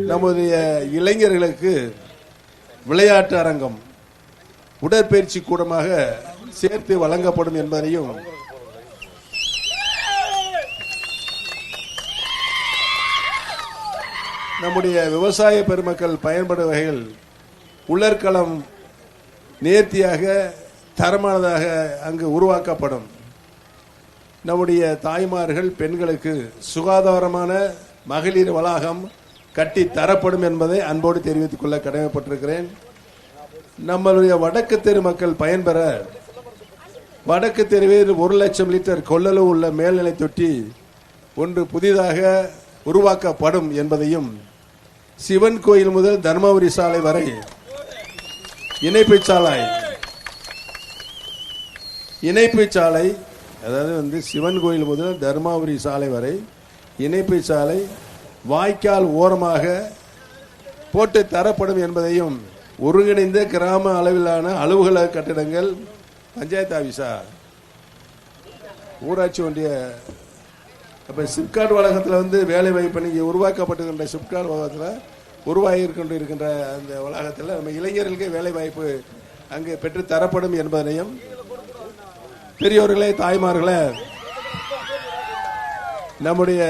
நம்முடைய இளைஞர்களுக்கு விளையாட்டு அரங்கம், உடற்பயிற்சி கூடமாக சேர்த்து வழங்கப்படும் என்பதையும் நம்முடைய விவசாய பெருமக்கள் பயன்படும் வகையில் உலர்களம் நேர்த்தியாக தரமானதாக அங்கு உருவாக்கப்படும். நம்முடைய தாய்மார்கள் பெண்களுக்கு சுகாதாரமான மகளிர் வளாகம் கட்டி தரப்படும் என்பதை அன்போடு தெரிவித்துக் கொள்ள கடமைப்பட்டிருக்கிறேன். நம்மளுடைய வடக்கு தெரு மக்கள் பயன்பெற வடக்கு தெருவில் 1,00,000 லிட்டர் கொள்ளளவு உள்ள மேல்நிலை தொட்டி ஒன்று புதிதாக உருவாக்கப்படும் என்பதையும், சிவன் கோயில் முதல் தர்மபுரி சாலை வரை இணைப்பு சாலை, அதாவது சிவன் கோயில் முதல் தர்மபுரி சாலை வரை இணைப்பு சாலை வாய்க்கால் ஓரமாக போட்டு தரப்படும் என்பதையும், ஒருங்கிணைந்த கிராம அளவிலான அலுவலக கட்டிடங்கள், பஞ்சாயத்து ஆபீஸா, ஊராட்சி ஒன்றிய சிப்காட் வளாகத்தில் வேலை வாய்ப்பு நீங்க உருவாக்கப்பட்டிருக்கின்ற சிப்காட் வளாகத்தில் உருவாகி இருக்கின்ற அந்த வளாகத்தில் நம்ம இளைஞர்களுக்கு வேலை வாய்ப்பு அங்கு பெற்று தரப்படும் என்பதையும், பெரியோர்களே தாய்மார்களே, நம்முடைய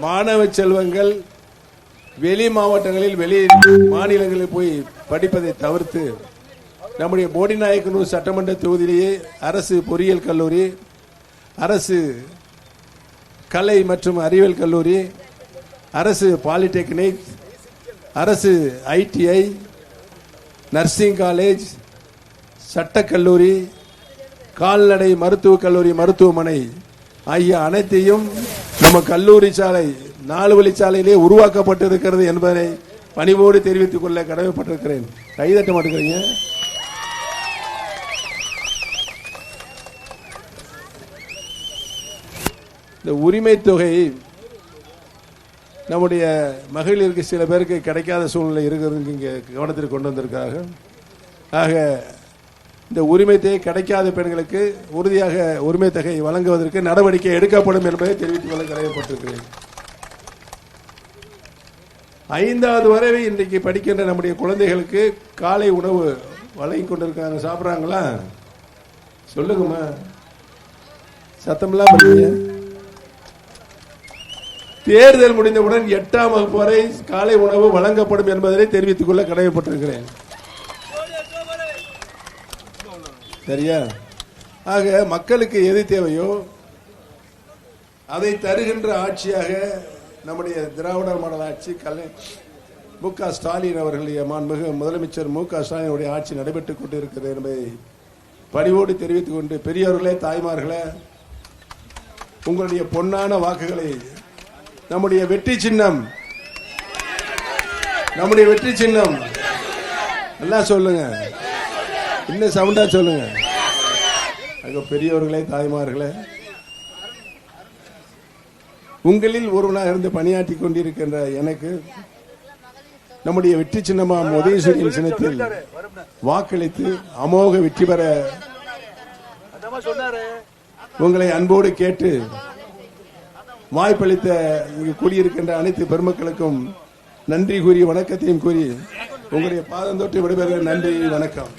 மாணவ செல்வங்கள் வெளி மாவட்டங்களில் வெளி மாநிலங்களில் போய் படிப்பதை தவிர்த்து நம்முடைய போடிநாயக்கனூர் சட்டமன்ற தொகுதியிலேயே அரசு பொறியியல் கல்லூரி, அரசு கலை மற்றும் அறிவியல் கல்லூரி, அரசு பாலிடெக்னிக், அரசு ITI, நர்சிங் காலேஜ், சட்டக்கல்லூரி, கால்நடை மருத்துவக் கல்லூரி, மருத்துவமனை ஆகிய அனைத்தையும் நம்ம கல்லூரி சாலை 4 வழிச்சாலையிலே உருவாக்கப்பட்டிருக்கிறது என்பதை பணிவோடு தெரிவித்துக் கொள்ள கடமைப்பட்டிருக்கிறேன். கைதட்ட மாட்டேங்கிறீங்க. இந்த உரிமை தொகை நம்முடைய மகளிருக்கு சில பேருக்கு கிடைக்காத சூழ்நிலை இருக்கிறது, இங்கே கவனத்திற்கு கொண்டு வந்திருக்காங்க. ஆக இந்த உரிமை தொகை கிடைக்காத பெண்களுக்கு உறுதியாக உரிமை தொகை வழங்குவதற்கு நடவடிக்கை எடுக்கப்படும் என்பதை தெரிவித்துக் கொள்ள கடமைப்பட்டிருக்கிறேன். 5வது வரை இன்றைக்கு படிக்கின்ற நம்முடைய குழந்தைகளுக்கு காலை உணவு வழங்கி கொண்டிருக்காங்க. சாப்பிட்றாங்களா? சொல்லுங்கம்மா, சத்தமெல்லாம் பண்ணீங்க. தேர்தல் முடிந்தவுடன் 8ஆம் வகுப்பு வரை காலை உணவு வழங்கப்படும் என்பதை தெரிவித்துக் கொள்ள கடமைப்பட்டிருக்கிறேன். சரியா? ஆக மக்களுக்கு எது தேவையோ அதை தருகின்ற ஆட்சியாக நம்முடைய திராவிட மாடல் ஆட்சி மு.க. ஸ்டாலின் அவர்களுடைய மாண்புமிகு முதலமைச்சர் மு.க. ஸ்டாலினுடைய ஆட்சி நடைபெற்றுக் கொண்டிருக்கிறது என்பதை பணிவோடு தெரிவித்துக் கொண்டு, பெரியவர்களே தாய்மார்களே, உங்களுடைய பொன்னான வாக்குகளை நம்முடைய வெற்றி சின்னம் எல்லாம் சொல்லுங்க, இன்னும் சவுண்டா சொல்லுங்க. பெரியவர்களே தாய்மார்களே, உங்களில் ஒருவனாக இருந்து பணியாற்றி கொண்டிருக்கின்ற எனக்கு நம்முடைய வெற்றி சின்னமாம் உதயசூரியன் சின்னத்தில் வாக்களித்து அமோக வெற்றி பெற உங்களை அன்போடு கேட்டு வாய்ப்பளித்த இங்கு கூடியிருக்கின்ற அனைத்து பெருமக்களுக்கும் நன்றி கூறி வணக்கத்தையும் கூறி உங்களுடைய பாதம் தொட்டு விடைபெறுகிற. நன்றி, வணக்கம்.